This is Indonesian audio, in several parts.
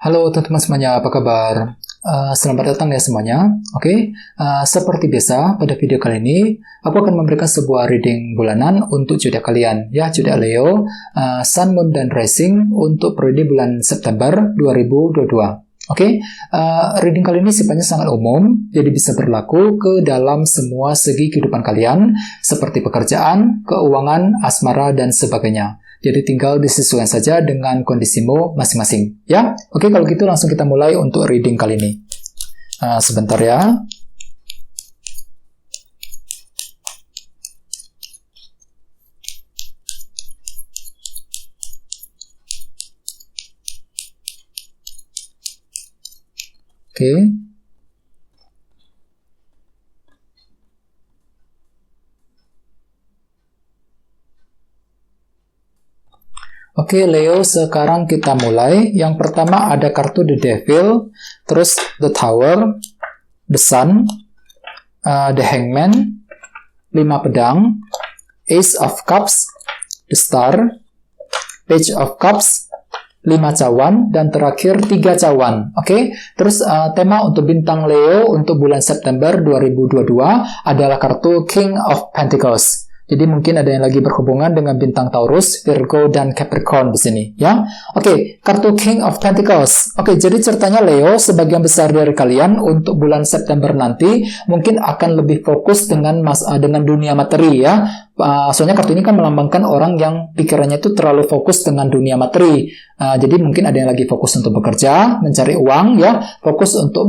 Halo teman-teman semuanya, apa kabar? Selamat datang ya semuanya. Oke, seperti biasa pada video kali ini aku akan memberikan sebuah reading bulanan untuk zodiak kalian ya, zodiak Leo, Sun, Moon, dan Rising untuk periode bulan September 2022. Oke, reading kali ini sifatnya sangat umum, jadi bisa berlaku ke dalam semua segi kehidupan kalian, seperti pekerjaan, keuangan, asmara, dan sebagainya. Jadi tinggal disesuaikan saja dengan kondisimu masing-masing. Ya, oke, kalau gitu langsung kita mulai untuk reading kali ini. Sebentar ya. Oke. Oke, Leo, sekarang kita mulai. Yang pertama ada kartu The Devil, terus The Tower, The Sun, The Hangman, 5 pedang, Ace of Cups, The Star, Page of Cups, 5 cawan, dan terakhir 3 cawan. Oke, terus tema untuk bintang Leo untuk bulan September 2022 adalah kartu King of Pentacles. Jadi mungkin ada yang lagi berhubungan dengan bintang Taurus, Virgo, dan Capricorn di sini, ya. Oke, kartu King of Pentacles. Oke, jadi ceritanya Leo, sebagian besar dari kalian untuk bulan September nanti mungkin akan lebih fokus dengan dunia materi, ya. Soalnya kartu ini kan melambangkan orang yang pikirannya itu terlalu fokus dengan dunia materi. Jadi mungkin ada yang lagi fokus untuk bekerja, mencari uang, ya, fokus untuk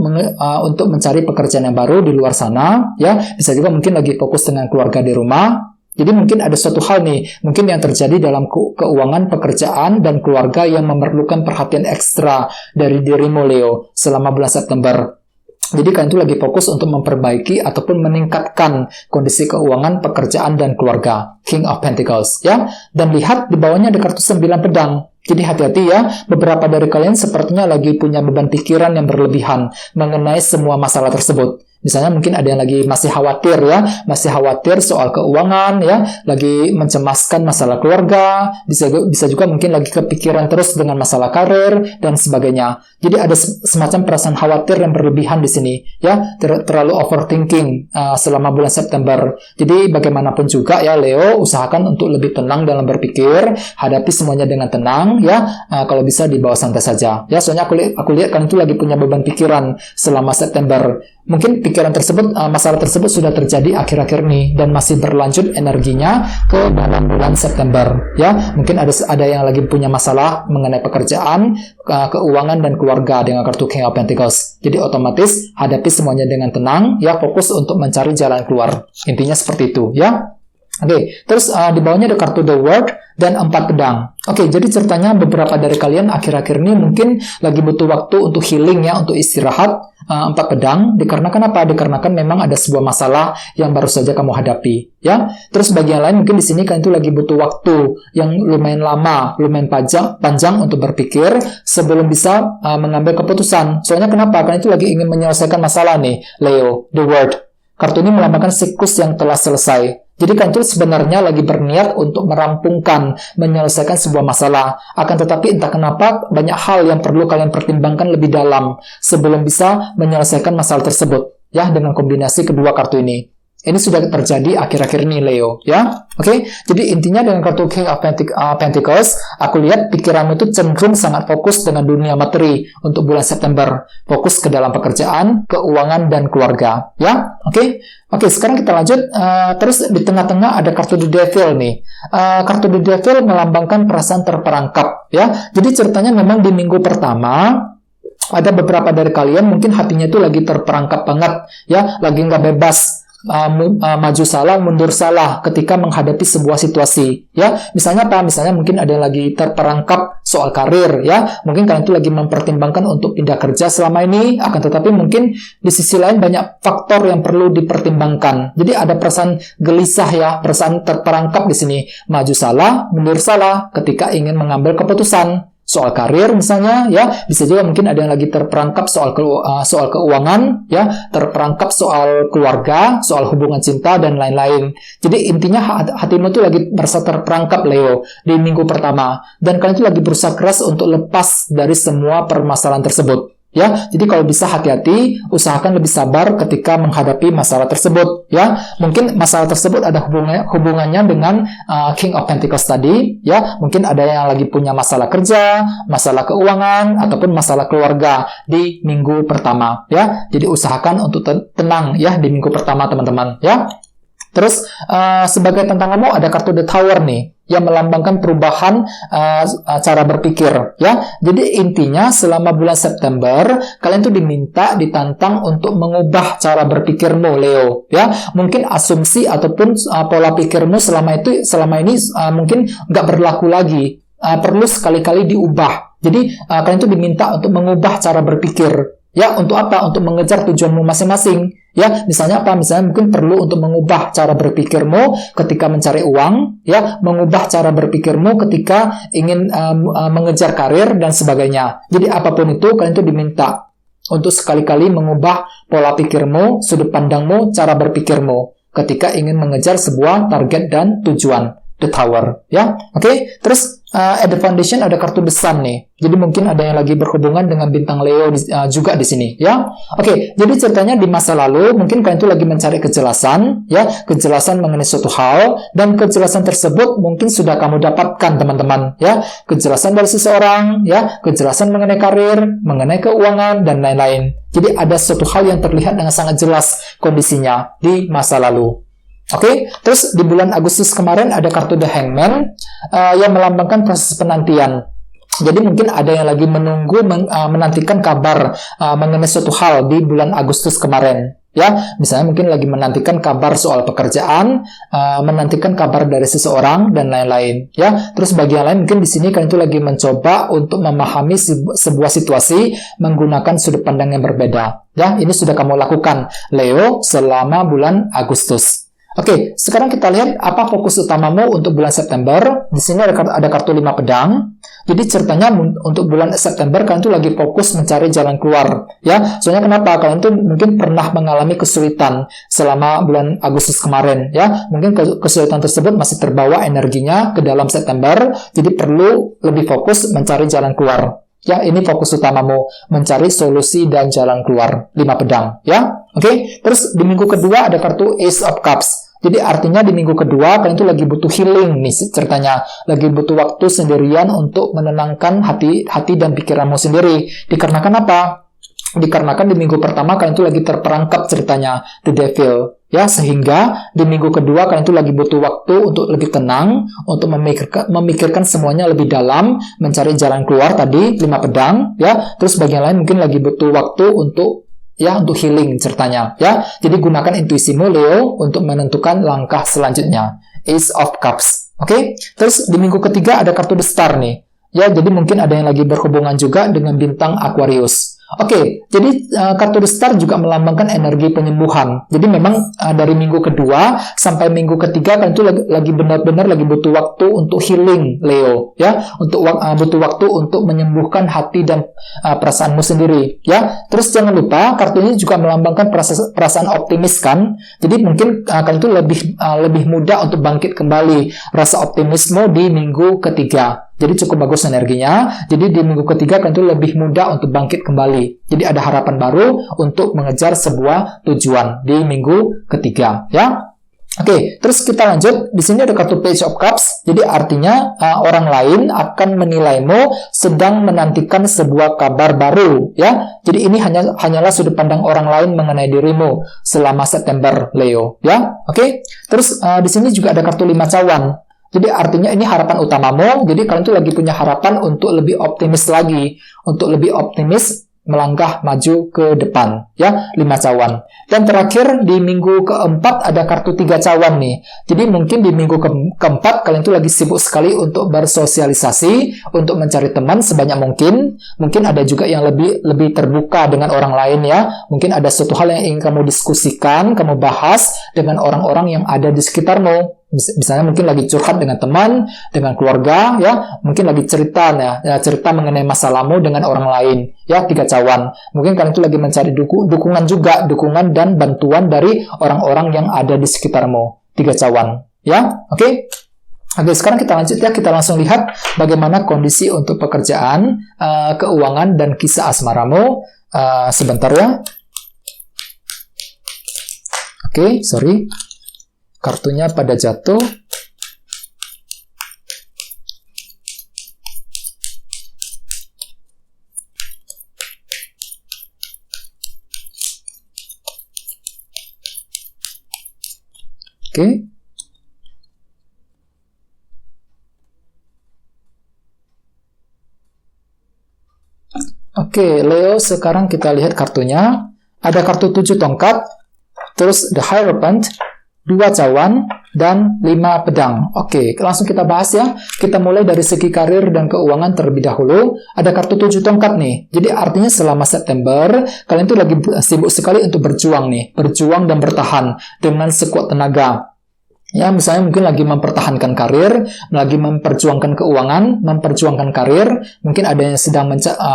mencari pekerjaan yang baru di luar sana, ya. Bisa juga mungkin lagi fokus dengan keluarga di rumah. Jadi mungkin ada suatu hal nih, mungkin yang terjadi dalam keuangan, pekerjaan, dan keluarga yang memerlukan perhatian ekstra dari dirimu, Leo, selama bulan September. Jadi kalian itu lagi fokus untuk memperbaiki ataupun meningkatkan kondisi keuangan, pekerjaan, dan keluarga. King of Pentacles, ya. Dan lihat di bawahnya ada kartu 9 pedang. Jadi hati-hati ya, beberapa dari kalian sepertinya lagi punya beban pikiran yang berlebihan mengenai semua masalah tersebut. Misalnya mungkin ada yang lagi masih khawatir ya, masih khawatir soal keuangan ya, lagi mencemaskan masalah keluarga, bisa juga mungkin lagi kepikiran terus dengan masalah karir dan sebagainya. Jadi ada semacam perasaan khawatir yang berlebihan di sini ya, terlalu overthinking selama bulan September. Jadi bagaimanapun juga ya Leo, usahakan untuk lebih tenang dalam berpikir, hadapi semuanya dengan tenang ya, kalau bisa dibawa santai saja. Ya, soalnya aku lihat kalian itu lagi punya beban pikiran selama September. Mungkin pikiran tersebut, masalah tersebut sudah terjadi akhir-akhir ini dan masih berlanjut energinya ke dalam bulan September. Ya, mungkin ada yang lagi punya masalah mengenai pekerjaan, keuangan, dan keluarga dengan kartu King of Pentacles. Jadi otomatis hadapi semuanya dengan tenang, ya, fokus untuk mencari jalan keluar. Intinya seperti itu, ya. Oke, terus di bawahnya ada kartu The World dan 4 pedang. Oke, jadi ceritanya beberapa dari kalian akhir-akhir ini mungkin lagi butuh waktu untuk healing ya, untuk istirahat. 4 pedang, dikarenakan apa? Dikarenakan memang ada sebuah masalah yang baru saja kamu hadapi, ya. Terus bagian lain mungkin di sini kalian itu lagi butuh waktu yang lumayan lama, lumayan panjang untuk berpikir sebelum bisa mengambil keputusan. Soalnya kenapa? Kalian itu lagi ingin menyelesaikan masalah nih, Leo, The World. Kartu ini melambangkan siklus yang telah selesai. Jadi kalian itu sebenarnya lagi berniat untuk merampungkan, menyelesaikan sebuah masalah. Akan tetapi entah kenapa banyak hal yang perlu kalian pertimbangkan lebih dalam sebelum bisa menyelesaikan masalah tersebut. Ya, dengan kombinasi kedua kartu ini. Ini sudah terjadi akhir-akhir ini, Leo, ya. Oke, jadi intinya dengan kartu King of Pentacles, aku lihat pikiranmu itu cenderung sangat fokus dengan dunia materi untuk bulan September. Fokus ke dalam pekerjaan, keuangan, dan keluarga, ya. Oke, sekarang kita lanjut. Terus di tengah-tengah ada kartu The Devil nih. Kartu The Devil melambangkan perasaan terperangkap, ya. Jadi ceritanya memang di minggu pertama, ada beberapa dari kalian mungkin hatinya itu lagi terperangkap banget, ya, lagi nggak bebas. Maju salah, mundur salah ketika menghadapi sebuah situasi, ya. Misalnya apa? Misalnya mungkin ada yang lagi terperangkap soal karir, ya. Mungkin kalian itu lagi mempertimbangkan untuk pindah kerja selama ini, akan tetapi mungkin di sisi lain banyak faktor yang perlu dipertimbangkan. Jadi ada perasaan gelisah ya, perasaan terperangkap di sini. Maju salah, mundur salah ketika ingin mengambil keputusan. soal karir misalnya, ya. Bisa juga mungkin ada yang lagi terperangkap soal keuangan, ya, terperangkap soal keluarga, soal hubungan cinta dan lain-lain. Jadi intinya hatimu tuh lagi merasa terperangkap, Leo, di minggu pertama, dan kalian tuh lagi berusaha keras untuk lepas dari semua permasalahan tersebut. Ya, jadi kalau bisa hati-hati, usahakan lebih sabar ketika menghadapi masalah tersebut. Ya, mungkin masalah tersebut ada hubungannya dengan King of Pentacles tadi. Ya, mungkin ada yang lagi punya masalah kerja, masalah keuangan, ataupun masalah keluarga di minggu pertama. Ya, jadi usahakan untuk tenang ya di minggu pertama, teman-teman. Ya. Terus sebagai tantanganmu ada kartu The Tower nih, yang melambangkan perubahan cara berpikir, ya. Jadi intinya selama bulan September kalian tuh ditantang untuk mengubah cara berpikirmu, Leo, ya. Mungkin asumsi ataupun pola pikirmu selama ini mungkin nggak berlaku lagi, perlu sekali-kali diubah. Jadi kalian tuh diminta untuk mengubah cara berpikir. Ya, untuk apa? Untuk mengejar tujuanmu masing-masing. Ya, misalnya apa? Misalnya mungkin perlu untuk mengubah cara berpikirmu ketika mencari uang, ya, mengubah cara berpikirmu ketika ingin mengejar karir dan sebagainya. Jadi apapun itu, kalian itu diminta untuk sekali-kali mengubah pola pikirmu, sudut pandangmu, cara berpikirmu ketika ingin mengejar sebuah target dan tujuan. The Tower, ya. Oke. Terus at the foundation ada kartu The Sun nih. Jadi mungkin ada yang lagi berhubungan dengan bintang Leo juga di sini, ya. Oke, jadi ceritanya di masa lalu mungkin kalian tuh lagi mencari kejelasan, ya, kejelasan mengenai suatu hal, dan kejelasan tersebut mungkin sudah kamu dapatkan, teman-teman, ya. Kejelasan dari seseorang, ya, kejelasan mengenai karir, mengenai keuangan dan lain-lain. Jadi ada suatu hal yang terlihat dengan sangat jelas kondisinya di masa lalu. Oke, terus di bulan Agustus kemarin ada kartu The Hangman yang melambangkan proses penantian. Jadi mungkin ada yang lagi menunggu menantikan kabar mengenai suatu hal di bulan Agustus kemarin. Ya, misalnya mungkin lagi menantikan kabar soal pekerjaan, menantikan kabar dari seseorang dan lain-lain. Ya, terus bagi yang lain mungkin di sini kalian itu lagi mencoba untuk memahami sebuah situasi menggunakan sudut pandang yang berbeda. Ya, ini sudah kamu lakukan, Leo, selama bulan Agustus. Oke, sekarang kita lihat apa fokus utamamu untuk bulan September. Di sini ada kartu 5 pedang. Jadi ceritanya untuk bulan September kalian tuh lagi fokus mencari jalan keluar, ya. Soalnya kenapa? Kalian tuh mungkin pernah mengalami kesulitan selama bulan Agustus kemarin, ya. Mungkin kesulitan tersebut masih terbawa energinya ke dalam September. Jadi perlu lebih fokus mencari jalan keluar. Ya, ini fokus utamamu, mencari solusi dan jalan keluar. 5 pedang, ya. Oke, terus di minggu kedua ada kartu Ace of Cups. Jadi artinya di minggu kedua kalian tuh lagi butuh healing nih ceritanya. Lagi butuh waktu sendirian untuk menenangkan hati dan pikiranmu sendiri. Dikarenakan apa? Dikarenakan di minggu pertama kalian tuh lagi terperangkap ceritanya, the devil. Ya, sehingga di minggu kedua kalian tuh lagi butuh waktu untuk lebih tenang, untuk memikirkan semuanya lebih dalam, mencari jalan keluar tadi, 5 pedang, ya. Terus bagian lain mungkin lagi butuh waktu untuk healing ceritanya, ya. Jadi gunakan intuisimu, Leo, untuk menentukan langkah selanjutnya. Ace of Cups. Oke? Terus di minggu ketiga ada kartu The Star nih. Ya, jadi mungkin ada yang lagi berhubungan juga dengan bintang Aquarius. Oke, jadi kartu The Star juga melambangkan energi penyembuhan. Jadi memang dari minggu kedua sampai minggu ketiga kan itu lagi benar-benar lagi butuh waktu untuk healing, Leo, ya, untuk butuh waktu untuk menyembuhkan hati dan perasaanmu sendiri, ya. Terus jangan lupa kartu ini juga melambangkan perasaan optimis kan. Jadi mungkin kan itu lebih mudah untuk bangkit kembali rasa optimisme di minggu ketiga. Jadi cukup bagus energinya. Jadi di minggu ketiga kan itu lebih mudah untuk bangkit kembali. Jadi ada harapan baru untuk mengejar sebuah tujuan di minggu ketiga, ya. Oke, terus kita lanjut. Di sini ada kartu Page of Cups. Jadi artinya orang lain akan menilaimu sedang menantikan sebuah kabar baru, ya. Jadi ini hanyalah sudut pandang orang lain mengenai dirimu selama September, Leo, ya. Oke. Terus di sini juga ada kartu 5 cawan. Jadi artinya ini harapan utamamu. Jadi kalian tuh lagi punya harapan untuk lebih optimis lagi, untuk lebih optimis melangkah maju ke depan, ya. 5 cawan. Dan terakhir di minggu keempat ada kartu 3 cawan nih. Jadi mungkin di minggu keempat kalian tuh lagi sibuk sekali untuk bersosialisasi, untuk mencari teman sebanyak mungkin. Mungkin ada juga yang lebih terbuka dengan orang lain, ya. Mungkin ada suatu hal yang ingin kamu diskusikan, kamu bahas dengan orang-orang yang ada di sekitarmu. Misalnya mungkin lagi curhat dengan teman, dengan keluarga, ya, mungkin lagi cerita, ya, cerita mengenai masalahmu dengan orang lain, ya, 3 cawan. Mungkin kalian itu lagi mencari dukungan juga, dukungan dan bantuan dari orang-orang yang ada di sekitarmu, 3 cawan, ya, oke? Oke, sekarang kita lanjut ya, kita langsung lihat bagaimana kondisi untuk pekerjaan, keuangan, dan kisah asmaramu. Sebentar ya. Oke, sorry. Kartunya pada jatuh. Oke. Oke, Leo, sekarang kita lihat kartunya. Ada kartu 7 tongkat, terus The Hierophant, 2 cawan, dan 5 pedang. Oke, langsung kita bahas ya. Kita mulai dari segi karir dan keuangan terlebih dahulu. Ada kartu 7 tongkat nih. Jadi artinya selama September, kalian tuh lagi sibuk sekali untuk berjuang nih. Berjuang dan bertahan dengan sekuat tenaga. Ya, misalnya mungkin lagi mempertahankan karir, lagi memperjuangkan keuangan, memperjuangkan karir, mungkin ada yang sedang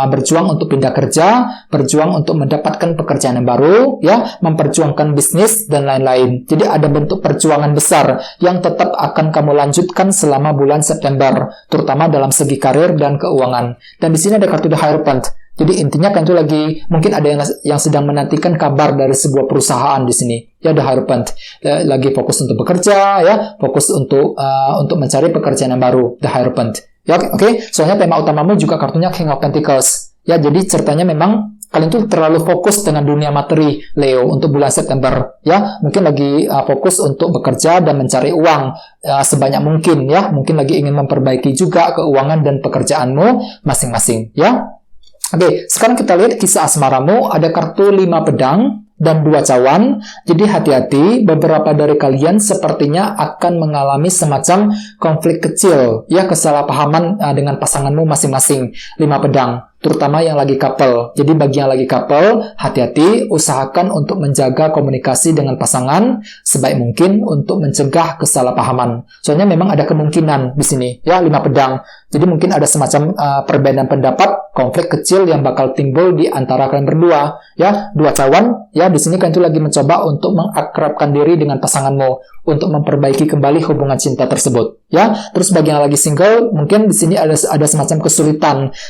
berjuang untuk pindah kerja, berjuang untuk mendapatkan pekerjaan yang baru, ya, memperjuangkan bisnis, dan lain-lain. Jadi ada bentuk perjuangan besar yang tetap akan kamu lanjutkan selama bulan September, terutama dalam segi karir dan keuangan. Dan di sini ada kartu The Hierophant. Jadi intinya kan itu lagi mungkin ada yang sedang menantikan kabar dari sebuah perusahaan di sini. Ya, The Hierophant lagi fokus untuk bekerja, ya, fokus untuk mencari pekerjaan yang baru, The Hierophant. Ya, oke. Soalnya tema utamamu juga kartunya King of Pentacles. Ya, jadi ceritanya memang kalian tuh terlalu fokus dengan dunia materi, Leo, untuk bulan September. Ya, mungkin lagi fokus untuk bekerja dan mencari uang sebanyak mungkin. Ya, mungkin lagi ingin memperbaiki juga keuangan dan pekerjaanmu masing-masing. Ya. Oke, sekarang kita lihat kisah asmaramu. Ada kartu 5 pedang dan 2 cawan. Jadi hati-hati, beberapa dari kalian sepertinya akan mengalami semacam konflik kecil, ya, kesalahpahaman dengan pasanganmu masing-masing. 5 pedang, terutama yang lagi couple. Jadi bagi yang lagi couple, hati-hati, usahakan untuk menjaga komunikasi dengan pasangan sebaik mungkin untuk mencegah kesalahpahaman. Soalnya memang ada kemungkinan di sini, ya, 5 pedang. Jadi mungkin ada semacam perbedaan pendapat, konflik kecil yang bakal timbul di antara kalian berdua, ya. 2 cawan, ya, di sini kalian itu lagi mencoba untuk mengakrabkan diri dengan pasanganmu untuk memperbaiki kembali hubungan cinta tersebut, ya. Terus bagi yang lagi single, mungkin di sini ada semacam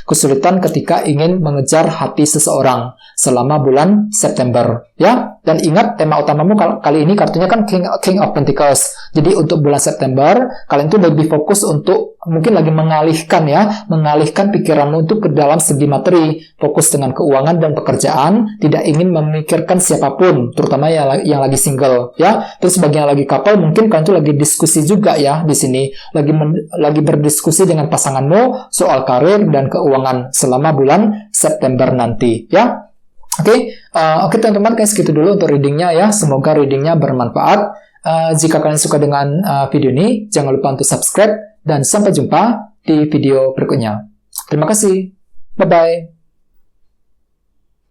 kesulitan ketika ingin mengejar hati seseorang selama bulan September, ya. Dan ingat, tema utamamu kali ini kartunya kan King of Pentacles. Jadi untuk bulan September, kalian tuh lebih fokus untuk mungkin lagi mengalihkan pikiranmu itu ke dalam segi materi, fokus dengan keuangan dan pekerjaan, tidak ingin memikirkan siapapun, terutama yang lagi single, ya. Terus bagi yang lagi couple, mungkin kalian tuh lagi diskusi juga, ya, di sini lagi berdiskusi dengan pasanganmu soal karir dan keuangan selama bulan September nanti, ya. Oke, teman-teman, kayak segitu dulu untuk readingnya, ya. Semoga readingnya bermanfaat. Jika kalian suka dengan video ini, jangan lupa untuk subscribe, dan sampai jumpa di video berikutnya. Terima kasih. Bye-bye.